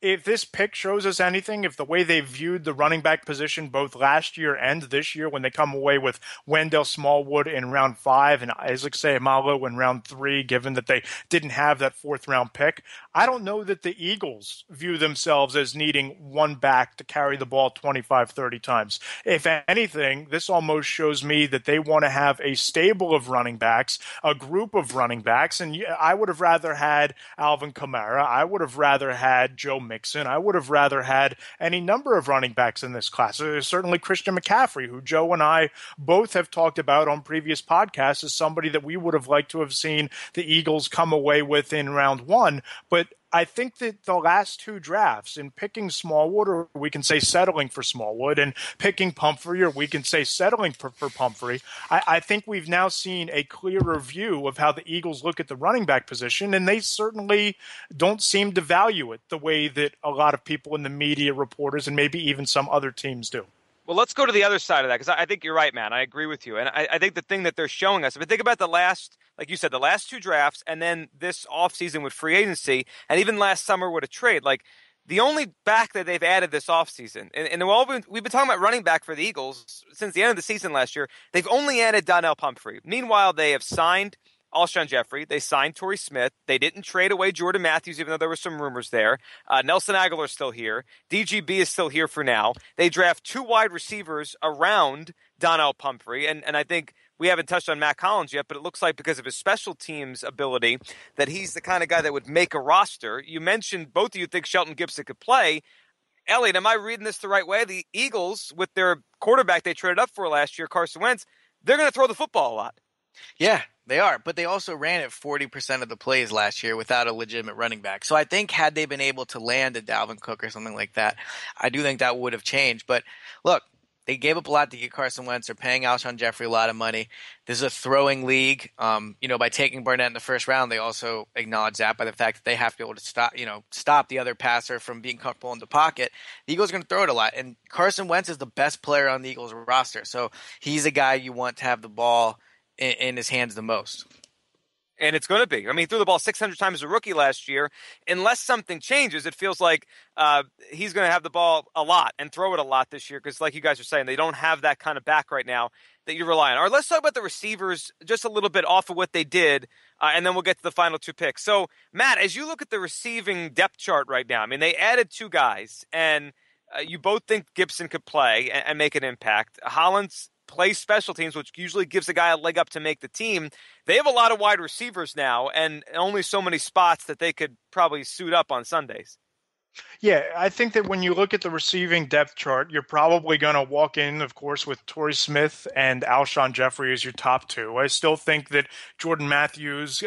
if this pick shows us anything, if the way they viewed the running back position both last year and this year, when they come away with Wendell Smallwood in round 5 and Isaac Seumalo in round 3, given that they didn't have that 4th round pick, I don't know that the Eagles view themselves as needing one back to carry the ball 25, 30 times. If anything, this almost shows me that they want to have a stable of running backs, a group of running backs, and I would have rather had Alvin Kamara. I would have rather had Joe Mixon. I would have rather had any number of running backs in this class. There's certainly Christian McCaffrey, who Joe and I both have talked about on previous podcasts as somebody that we would have liked to have seen the Eagles come away with in round 1. But I think that the last 2 drafts, in picking Smallwood, or we can say settling for Smallwood, and picking Pumphrey, or we can say settling for Pumphrey, I think we've now seen a clearer view of how the Eagles look at the running back position, and they certainly don't seem to value it the way that a lot of people in the media, reporters, and maybe even some other teams do. Well, let's go to the other side of that, because I think you're right, man. I agree with you. And I think the thing that they're showing us, if I think about the last, like you said, the last 2 drafts, and then this offseason with free agency, and even last summer with a trade, like the only back that they've added this offseason, and we've been talking about running back for the Eagles since the end of the season last year, they've only added Donnell Pumphrey. Meanwhile, they have signed Alshon Jeffrey. They signed Torrey Smith. They didn't trade away Jordan Matthews, even though there were some rumors there. Nelson Aguilar is still here. DGB is still here for now. They draft 2 wide receivers around Donnell Pumphrey. And I think we haven't touched on Matt Collins yet, but it looks like because of his special teams ability that he's the kind of guy that would make a roster. You mentioned both of you think Shelton Gibson could play. Eliot, am I reading this the right way? The Eagles, with their quarterback they traded up for last year, Carson Wentz, they're going to throw the football a lot. Yeah, they are. But they also ran it 40% of the plays last year without a legitimate running back. So I think had they been able to land a Dalvin Cook or something like that, I do think that would have changed. But look, they gave up a lot to get Carson Wentz. They're paying Alshon Jeffrey a lot of money. This is a throwing league. By taking Barnett in the first round, they also acknowledge that by the fact that they have to be able to stop the other passer from being comfortable in the pocket. The Eagles are going to throw it a lot. And Carson Wentz is the best player on the Eagles roster. So he's a guy you want to have the ball in his hands the most. And it's going to be. I mean, he threw the ball 600 times as a rookie last year. Unless something changes, it feels like he's going to have the ball a lot and throw it a lot this year because, like you guys are saying, they don't have that kind of back right now that you rely on. All right, let's talk about the receivers just a little bit off of what they did, and then we'll get to the final two picks. So, Matt, as you look at the receiving depth chart right now, I mean, they added two guys, and you both think Gibson could play and make an impact. Hollins plays special teams, which usually gives a guy a leg up to make the team. They have a lot of wide receivers now and only so many spots that they could probably suit up on Sundays. Yeah, I think that when you look at the receiving depth chart, you're probably going to walk in, of course, with Torrey Smith and Alshon Jeffrey as your top two. I still think that Jordan Matthews,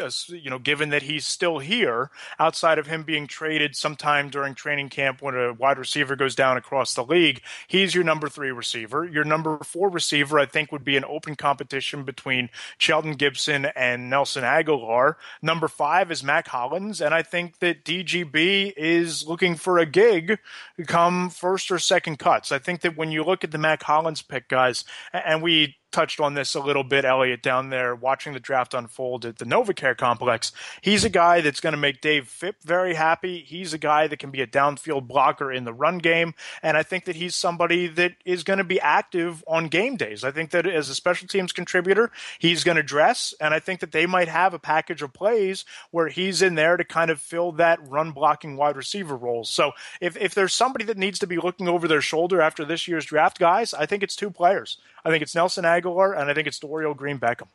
given that he's still here, outside of him being traded sometime during training camp when a wide receiver goes down across the league, he's your number 3 receiver. Your number 4 receiver, I think, would be an open competition between Shelton Gibson and Nelson Aguilar. Number 5 is Mac Hollins, and I think that DGB is looking for a gig come first or second cuts. I think that when you look at the Mac Hollins pick, guys, and we touched on this a little bit, Eliot, down there watching the draft unfold at the NovaCare complex. He's a guy that's going to make Dave Phipp very happy. He's a guy that can be a downfield blocker in the run game, and I think that he's somebody that is going to be active on game days. I think that as a special teams contributor, he's going to dress, and I think that they might have a package of plays where he's in there to kind of fill that run-blocking wide receiver role. So if there's somebody that needs to be looking over their shoulder after this year's draft, guys, I think it's 2 players. I think it's Nelson Aguilar, and I think it's Dorial Green-Beckham.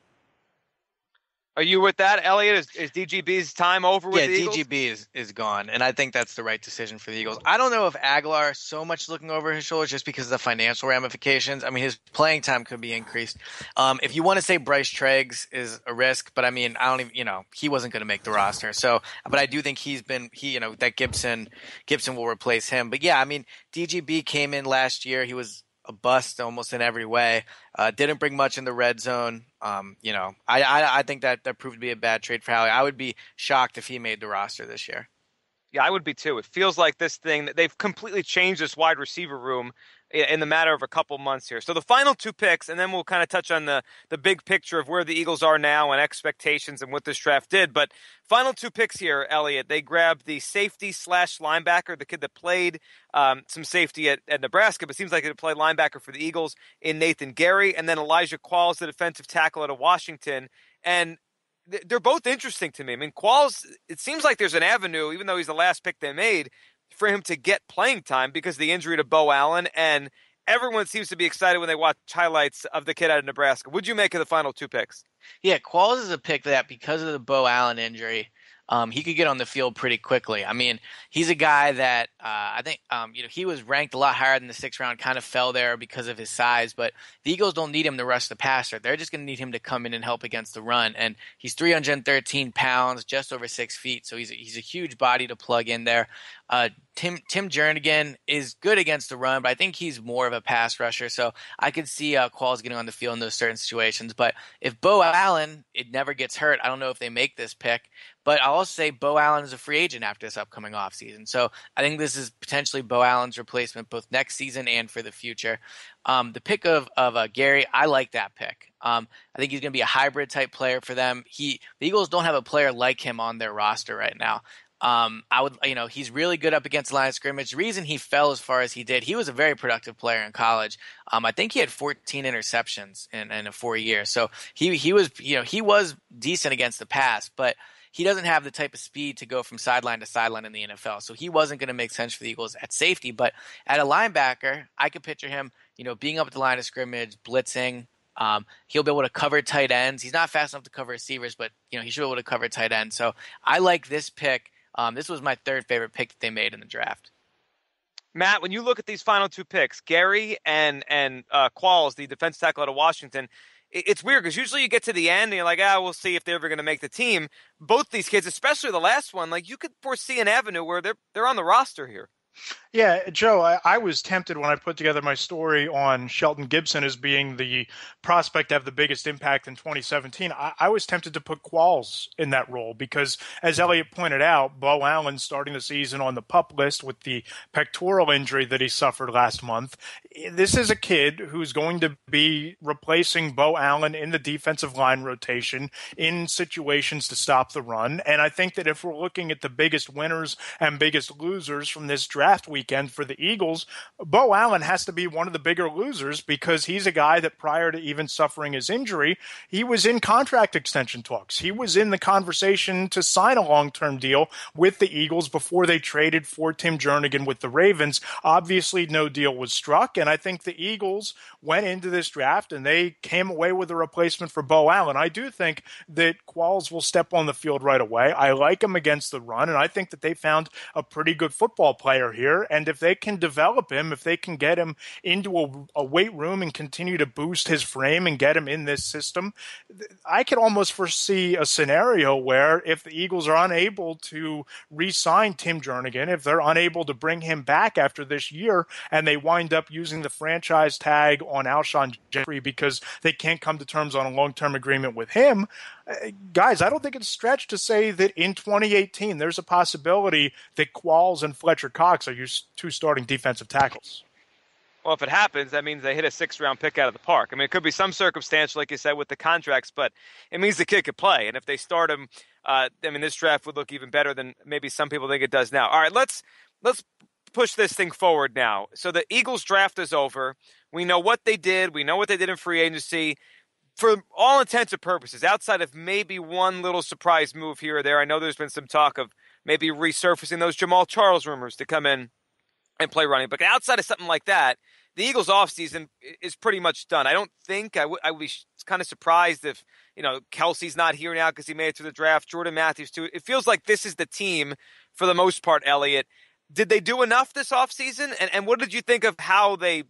Are you with that, Eliot? Is DGB's time over with the Eagles? Yeah, DGB is gone, and I think that's the right decision for the Eagles. I don't know if Aguilar so much looking over his shoulders just because of the financial ramifications. I mean, his playing time could be increased. If you want to say Bryce Treggs is a risk, but I mean, I don't even, he wasn't going to make the roster. So, but I do think that Gibson will replace him. But yeah, I mean, DGB came in last year. He was a bust almost in every way. Didn't bring much in the red zone. I think that proved to be a bad trade for Howie. I would be shocked if he made the roster this year. Yeah, I would be too. It feels like this thing that they've completely changed this wide receiver room in the matter of a couple months here. So the final two picks, and then we'll kind of touch on the big picture of where the Eagles are now and expectations and what this draft did. But final two picks here, Eliot, they grabbed the safety / linebacker, the kid that played some safety at Nebraska, but seems like he played linebacker for the Eagles in Nathan Gary, and then Elijah Qualls, the defensive tackle out of Washington. And they're both interesting to me. I mean, Qualls, it seems like there's an avenue, even though he's the last pick they made, for him to get playing time because of the injury to Bo Allen, and everyone seems to be excited when they watch highlights of the kid out of Nebraska. What'd you make of the final two picks? Yeah, Qualls is a pick that because of the Bo Allen injury, he could get on the field pretty quickly. I mean, he's a guy that I think he was ranked a lot higher than the 6th round, kind of fell there because of his size, but the Eagles don't need him to rush the passer. They're just going to need him to come in and help against the run, and he's 313 pounds, just over 6 feet, so he's a huge body to plug in there. Tim Jernigan is good against the run, but I think he's more of a pass rusher, so I could see Qualls getting on the field in those certain situations. But if Bo Allen, it never gets hurt, I don't know if they make this pick, but I'll also say Bo Allen is a free agent after this upcoming offseason. So I think this is potentially Bo Allen's replacement both next season and for the future. The pick of Gary, I like that pick. I think he's going to be a hybrid type player for them. The Eagles don't have a player like him on their roster right now. He's really good up against the line of scrimmage. The reason he fell as far as he did, he was a very productive player in college. I think he had 14 interceptions in 4 years. So he was decent against the pass, but he doesn't have the type of speed to go from sideline to sideline in the NFL. So he wasn't going to make sense for the Eagles at safety, but at a linebacker, I could picture him, being up at the line of scrimmage, blitzing. He'll be able to cover tight ends. He's not fast enough to cover receivers, but he should be able to cover tight ends. So I like this pick. This was my 3rd favorite pick that they made in the draft. Matt, when you look at these final two picks, Gary and Qualls, the defensive tackle out of Washington, it's weird because usually you get to the end and you're like, we'll see if they're ever going to make the team. Both these kids, especially the last one, like you could foresee an avenue where they're on the roster here. Yeah, Joe, I was tempted when I put together my story on Shelton Gibson as being the prospect to have the biggest impact in 2017. I was tempted to put Qualls in that role because, as Elliot pointed out, Bo Allen starting the season on the PUP list with the pectoral injury that he suffered last month. This is a kid who's going to be replacing Bo Allen in the defensive line rotation in situations to stop the run. And I think that if we're looking at the biggest winners and biggest losers from this draft weekend for the Eagles, Bo Allen has to be one of the bigger losers because he's a guy that prior to even suffering his injury, he was in contract extension talks. He was in the conversation to sign a long-term deal with the Eagles before they traded for Tim Jernigan with the Ravens. Obviously, no deal was struck, and I think the Eagles went into this draft and they came away with a replacement for Bo Allen. I do think that Qualls will step on the field right away. I like him against the run, and I think that they found a pretty good football player here. And if they can develop him, if they can get him into a weight room and continue to boost his frame and get him in this system, I could almost foresee a scenario where if the Eagles are unable to re-sign Tim Jernigan, if they're unable to bring him back after this year, and they wind up using the franchise tag on Alshon Jeffrey because they can't come to terms on a long-term agreement with him, guys, I don't think it's a stretch to say that in 2018 there's a possibility that Qualls and Fletcher Cox are your two starting defensive tackles. Well, if it happens, that means they hit a 6th-round pick out of the park. I mean, it could be some circumstance, like you said, with the contracts, but it means the kid could play. And if they start him, this draft would look even better than maybe some people think it does now. All right, let's push this thing forward now. So the Eagles draft is over. We know what they did. We know what they did in free agency. For all intents and purposes, outside of maybe one little surprise move here or there, I know there's been some talk of maybe resurfacing those Jamal Charles rumors to come in and play running. But outside of something like that, the Eagles' offseason is pretty much done. I don't think I would be kind of surprised if, Kelsey's not here now because he made it to the draft. Jordan Matthews, too. It feels like this is the team for the most part, Elliot. Did they do enough this offseason? And what did you think of how they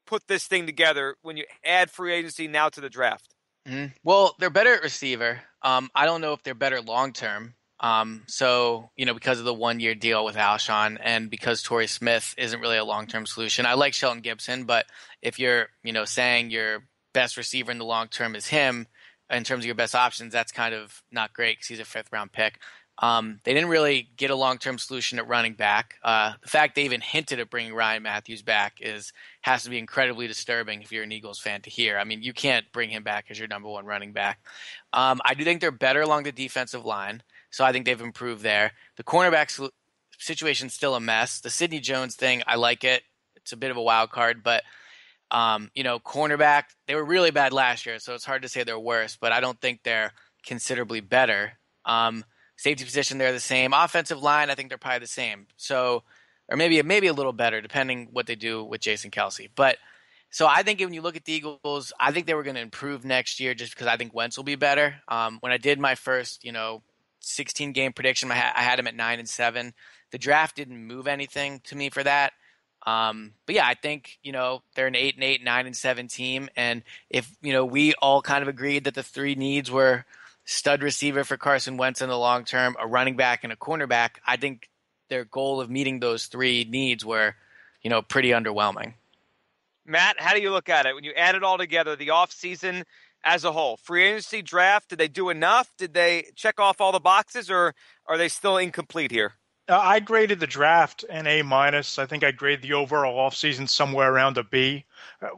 put this thing together when you add free agency now to the draft? Mm-hmm. Well, they're better at receiver. I don't know if they're better long-term. Because of the 1-year deal with Alshon and because Torrey Smith isn't really a long-term solution. I like Shelton Gibson, but if you're, saying your best receiver in the long term is him in terms of your best options, that's kind of not great because he's a 5th-round pick. They didn't really get a long-term solution at running back. The fact they even hinted at bringing Ryan Matthews back has to be incredibly disturbing if you're an Eagles fan to hear. I mean, you can't bring him back as your number one running back. I do think they're better along the defensive line. So I think they've improved there. The cornerback situation's still a mess. The Sidney Jones thing, I like it. It's a bit of a wild card, but cornerback, they were really bad last year, so it's hard to say they're worse, but I don't think they're considerably better. Safety position, they're the same. Offensive line, I think they're probably the same. So, or maybe a little better, depending what they do with Jason Kelsey. But so I think when you look at the Eagles, I think they were going to improve next year just because I think Wentz will be better. When I did my first, 16-game prediction, I had him at 9-7. The draft didn't move anything to me for that. But yeah, I think, they're an 8-8, 9-7 team. And if, we all kind of agreed that the three needs were stud receiver for Carson Wentz in the long term, a running back and a cornerback, I think their goal of meeting those three needs were, pretty underwhelming. Matt, how do you look at it? When you add it all together, the offseason as a whole, free agency draft, did they do enough? Did they check off all the boxes, or are they still incomplete here? I graded the draft an A-. I think I graded the overall offseason somewhere around a B.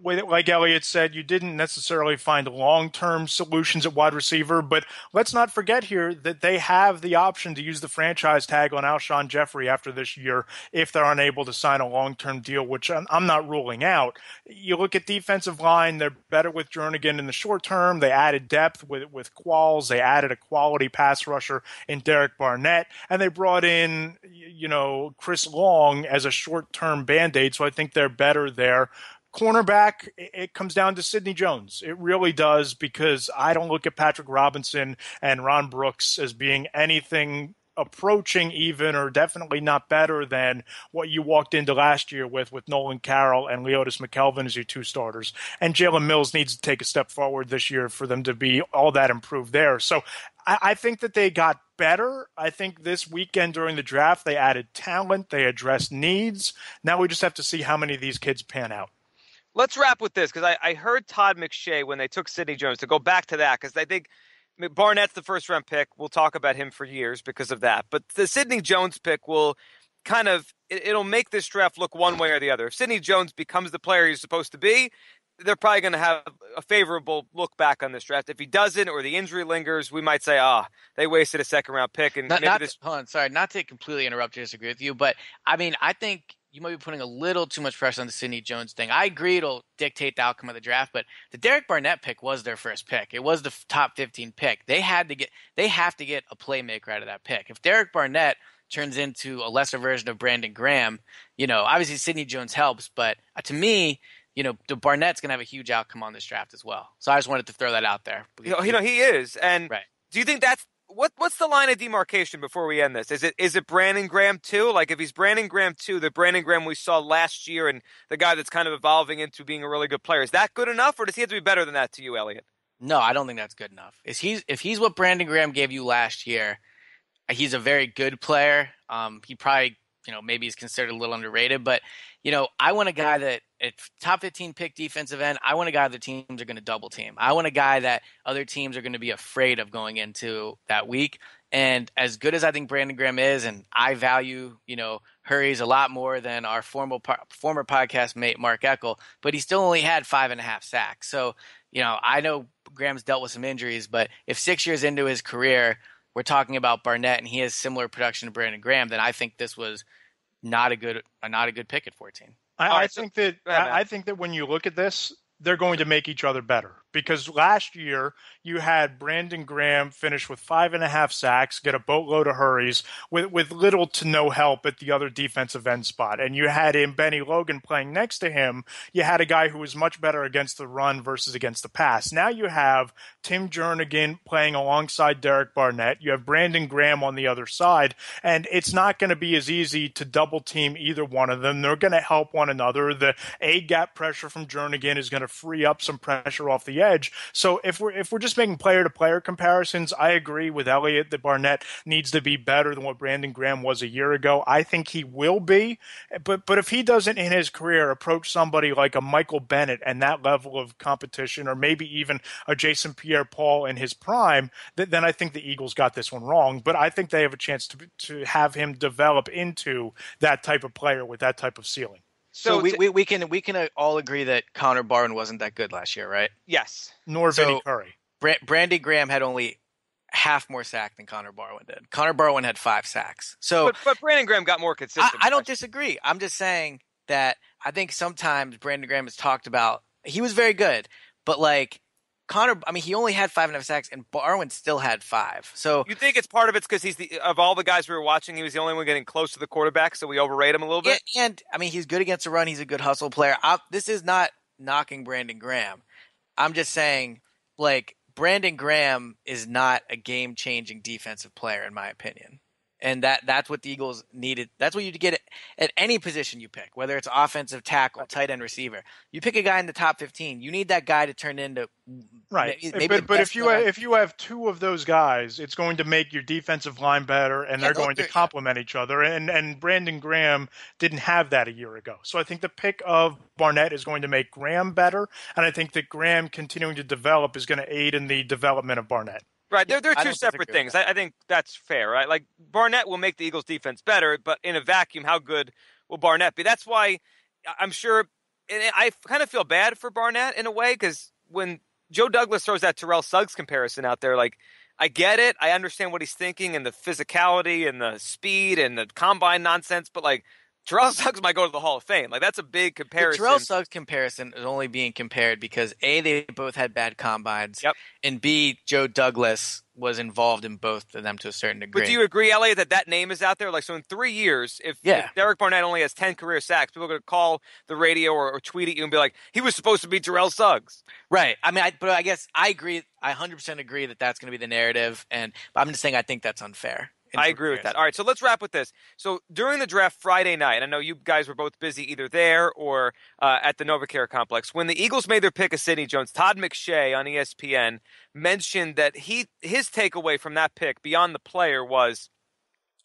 Like Eliot said, you didn't necessarily find long-term solutions at wide receiver, but let's not forget here that they have the option to use the franchise tag on Alshon Jeffrey after this year if they're unable to sign a long-term deal, which I'm not ruling out. You look at defensive line, they're better with Jernigan in the short term. They added depth with Qualls. They added a quality pass rusher in Derek Barnett, and they brought in Chris Long as a short-term Band-Aid, so I think they're better there. Cornerback, it comes down to Sidney Jones. It really does, because I don't look at Patrick Robinson and Ron Brooks as being anything approaching even or definitely not better than what you walked into last year with Nolan Carroll and Leotis McKelvin as your two starters. And Jalen Mills needs to take a step forward this year for them to be all that improved there. So I think that they got better. I think this weekend during the draft, they added talent. They addressed needs. Now we just have to see how many of these kids pan out. Let's wrap with this, because I heard Todd McShay when they took Sidney Jones, to go back to that, because I think Barnett's the first-round pick. We'll talk about him for years because of that. But the Sidney Jones pick will kind of – it'll make this draft look one way or the other. If Sidney Jones becomes the player he's supposed to be, they're probably going to have a favorable look back on this draft. If he doesn't, or the injury lingers, we might say, they wasted a second-round pick. And not to completely interrupt or disagree with you, but, I mean, I think – you might be putting a little too much pressure on the Sidney Jones thing. I agree it'll dictate the outcome of the draft, but the Derek Barnett pick was their first pick. It was the top 15 pick. They have to get a playmaker out of that pick. If Derek Barnett turns into a lesser version of Brandon Graham, obviously Sidney Jones helps, but to me, the Barnett's going to have a huge outcome on this draft as well. So I just wanted to throw that out there. He is. And right. Do you think that's what's the line of demarcation before we end this? Is it Brandon Graham 2? Like, if he's Brandon Graham 2, the Brandon Graham we saw last year and the guy that's kind of evolving into being a really good player, is that good enough, or does he have to be better than that to you, Eliot? No, I don't think that's good enough. If he's what Brandon Graham gave you last year, he's a very good player. He probably, maybe he's considered a little underrated, but I want a guy that at top 15 pick defensive end, I want a guy that teams are going to double team. I want a guy that other teams are going to be afraid of going into that week. And as good as I think Brandon Graham is, and I value, Hurries a lot more than our former podcast mate, Mark Eckel, but he still only had 5.5 sacks. So, I know Graham's dealt with some injuries, but if 6 years into his career, we're talking about Barnett and he has similar production to Brandon Graham, then I think this was not a good pick at 14. I think that when you look at this, they're going to make each other better. Because last year you had Brandon Graham finish with 5.5 sacks, get a boatload of hurries with little to no help at the other defensive end spot. And you had Benny Logan playing next to him. You had a guy who was much better against the run versus against the pass. Now you have Tim Jernigan playing alongside Derek Barnett. You have Brandon Graham on the other side. And it's not going to be as easy to double team either one of them. They're going to help one another. The A-gap pressure from Jernigan is going to free up some pressure off the edge. So if we're just making player-to-player comparisons, I agree with Eliot that Barnett needs to be better than what Brandon Graham was a year ago. I think he will be, but if he doesn't in his career approach somebody like a Michael Bennett and that level of competition, or maybe even a Jason Pierre-Paul in his prime, then I think the Eagles got this one wrong. But I think they have a chance to have him develop into that type of player with that type of ceiling. So we can all agree that Connor Barwin wasn't that good last year, right? Yes. Nor Vinny Curry. Brandon Graham had only half more sack than Connor Barwin did. Connor Barwin had 5 sacks. So, but Brandon Graham got more consistent. I don't disagree. I'm just saying that I think sometimes Brandon Graham is talked about. He was very good, but he only had 5.5 sacks, and Barwin still had 5. So you think it's part of it's because he's of all the guys we were watching, he was the only one getting close to the quarterback, so we overrate him a little bit. And he's good against the run. He's a good hustle player. This is not knocking Brandon Graham. I'm just saying, Brandon Graham is not a game-changing defensive player, in my opinion. And that's what the Eagles needed. That's what you get at any position you pick, whether it's offensive tackle, tight end, receiver. You pick a guy in the top 15. You need that guy to turn into right. But if you have 2 of those guys, it's going to make your defensive line better, and they're going to complement each other. And Brandon Graham didn't have that a year ago. So I think the pick of Barnett is going to make Graham better, and I think that Graham continuing to develop is going to aid in the development of Barnett. Right, they're 2 separate things. I think that's fair, right? Like, Barnett will make the Eagles' defense better, but in a vacuum, how good will Barnett be? That's why I'm sure – and I kind of feel bad for Barnett in a way, because when Joe Douglas throws that Terrell Suggs comparison out there, I get it. I understand what he's thinking and the physicality and the speed and the combine nonsense, but, Terrell Suggs might go to the Hall of Fame. That's a big comparison. The Terrell Suggs comparison is only being compared because A, they both had bad combines, yep, and B, Joe Douglas was involved in both of them to a certain degree. But do you agree, Eliot, that name is out there? So in 3 years, if Derek Barnett only has 10 career sacks, people are going to call the radio or tweet at you and be like, he was supposed to be Terrell Suggs. Right. But I guess I agree. I 100% agree that that's going to be the narrative, but I'm just saying I think that's unfair. I agree with that. All right, so let's wrap with this. So during the draft Friday night, I know you guys were both busy either there or at the NovaCare complex. When the Eagles made their pick of Sidney Jones, Todd McShay on ESPN mentioned that his takeaway from that pick beyond the player was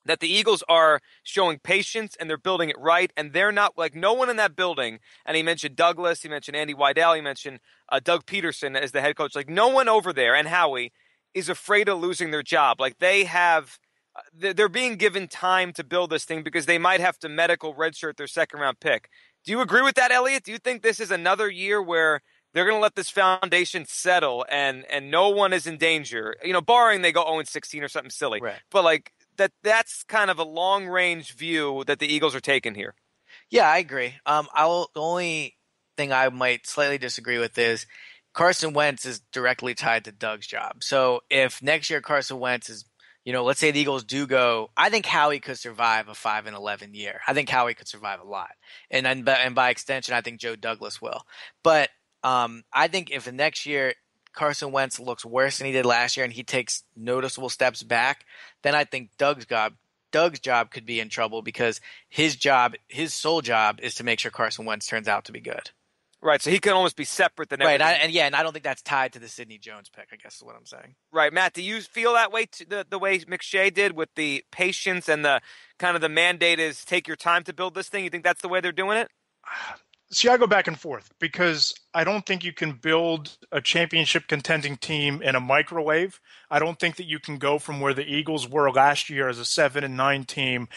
that the Eagles are showing patience and they're building it right, and they're not like no one in that building. And he mentioned Douglas, he mentioned Andy Weidel, he mentioned Doug Peterson as the head coach. Like no one over there, and Howie is afraid of losing their job. Like they're being given time to build this thing because they might have to medical redshirt their second-round pick. Do you agree with that, Eliot? Do you think this is another year where they're going to let this foundation settle and no one is in danger? You know, barring they go 0-16 or something silly. Right. But like that's kind of a long-range view that the Eagles are taking here. Yeah, I agree. The only thing I might slightly disagree with is Carson Wentz is directly tied to Doug's job. So if next year Carson Wentz is, let's say the Eagles do go, I think Howie could survive a 5-11 year. I think Howie could survive a lot. And by extension, I think Joe Douglas will. But I think if the next year Carson Wentz looks worse than he did last year and he takes noticeable steps back, then I think Doug's job could be in trouble because his sole job is to make sure Carson Wentz turns out to be good. Right, so he can almost be separate than everything. Right, and I don't think that's tied to the Sidney Jones pick, I guess is what I'm saying. Right, Matt, do you feel that way, the way McShay did with the patience and the kind of the mandate is take your time to build this thing? You think that's the way they're doing it? See, I go back and forth because I don't think you can build a championship contending team in a microwave. I don't think that you can go from where the Eagles were last year as a 7-9 team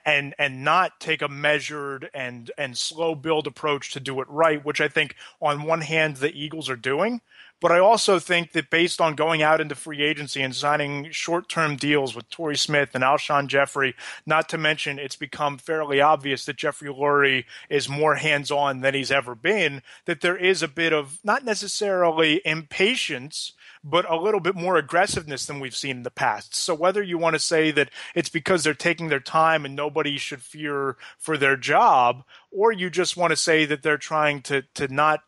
and not take a measured and slow build approach to do it right, which I think on one hand the Eagles are doing. But I also think that based on going out into free agency and signing short-term deals with Torrey Smith and Alshon Jeffrey, not to mention it's become fairly obvious that Jeffrey Lurie is more hands-on than he's ever been, that there is a bit of not necessarily impatience, but a little bit more aggressiveness than we've seen in the past. So whether you want to say that it's because they're taking their time and nobody should fear for their job, or you just want to say that they're trying to not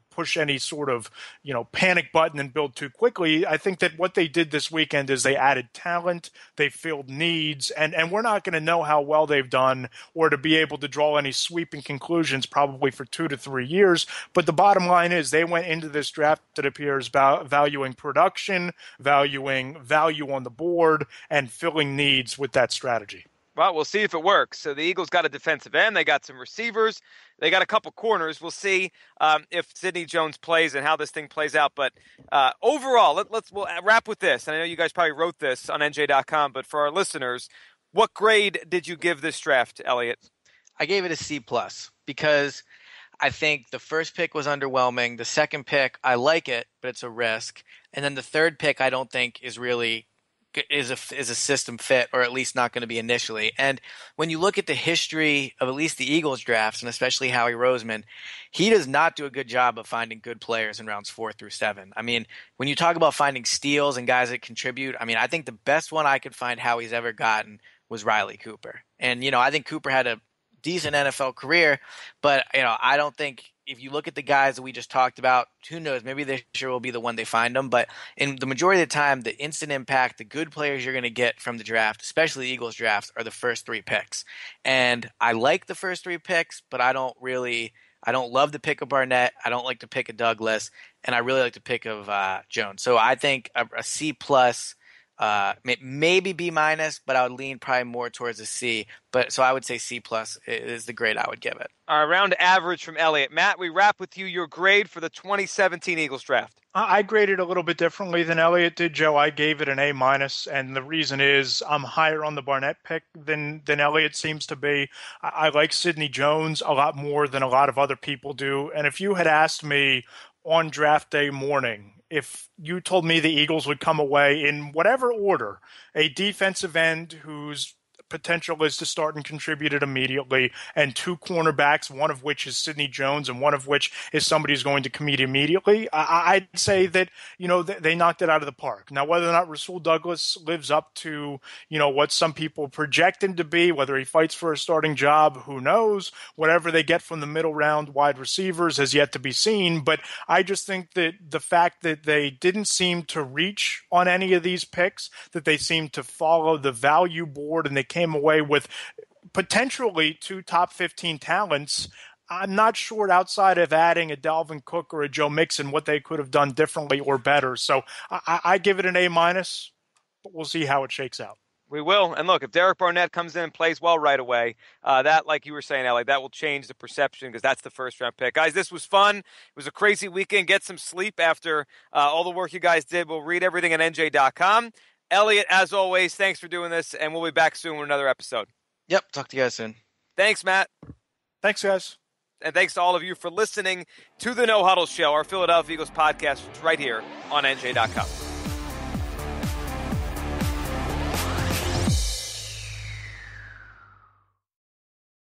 push any sort of, panic button and build too quickly. I think that what they did this weekend is they added talent, they filled needs, and we're not going to know how well they've done or to be able to draw any sweeping conclusions probably for 2 to 3 years. But the bottom line is they went into this draft, it appears, valuing production, valuing value on the board, and filling needs with that strategy. Well, we'll see if it works. So the Eagles got a defensive end. They got some receivers. They got a couple corners. We'll see if Sidney Jones plays and how this thing plays out. But overall, we'll wrap with this. And I know you guys probably wrote this on NJ.com, but for our listeners, what grade did you give this draft, Eliot? I gave it a C+ because I think the first pick was underwhelming. The second pick, I like it, but it's a risk. And then the third pick, I don't think is a system fit, or at least not going to be initially. And when you look at the history of at least the Eagles drafts, and especially Howie Roseman, he does not do a good job of finding good players in rounds 4 through 7. I mean, when you talk about finding steals and guys that contribute, I mean, I think the best one I could find Howie's ever gotten was Riley Cooper. And, I think Cooper had a decent NFL career, but, I don't think if you look at the guys that we just talked about, who knows, maybe this year will be the one they find them. But in the majority of the time, the instant impact, the good players you're going to get from the draft, especially the Eagles drafts, are the first 3 picks. And I like the first 3 picks, but I don't love the pick of Barnett. I don't like the pick of Douglas. And I really like the pick of Jones. So I think a C+, maybe B-, but I would lean probably more towards a C. So I would say C+ is the grade I would give it. All right, round average from Eliot. Matt, we wrap with you. Your grade for the 2017 Eagles draft. I graded a little bit differently than Eliot did, Joe. I gave it an A-, and the reason is I'm higher on the Barnett pick than Eliot seems to be. I like Sidney Jones a lot more than a lot of other people do. And if you had asked me on draft day morning, if you told me the Eagles would come away in whatever order, a defensive end who's potential is to start and contribute it immediately, and 2 cornerbacks, one of which is Sidney Jones and one of which is somebody who's going to commit immediately, I'd say that, they knocked it out of the park. Now, whether or not Rasul Douglas lives up to, what some people project him to be, whether he fights for a starting job, who knows? Whatever they get from the middle round wide receivers has yet to be seen. But I just think that the fact that they didn't seem to reach on any of these picks, that they seemed to follow the value board and they came away with potentially 2 top 15 talents, I'm not sure outside of adding a Dalvin Cook or a Joe Mixon what they could have done differently or better. So I give it an A-, but we'll see how it shakes out. We will. And look, if Derek Barnett comes in and plays well right away, that, like you were saying, Ellie, that will change the perception because that's the first-round pick. Guys, this was fun. It was a crazy weekend. Get some sleep after all the work you guys did. We'll read everything at NJ.com. Eliot, as always, thanks for doing this, and we'll be back soon with another episode. Yep, talk to you guys soon. Thanks, Matt. Thanks, guys. And thanks to all of you for listening to the No Huddle Show, our Philadelphia Eagles podcast right here on NJ.com.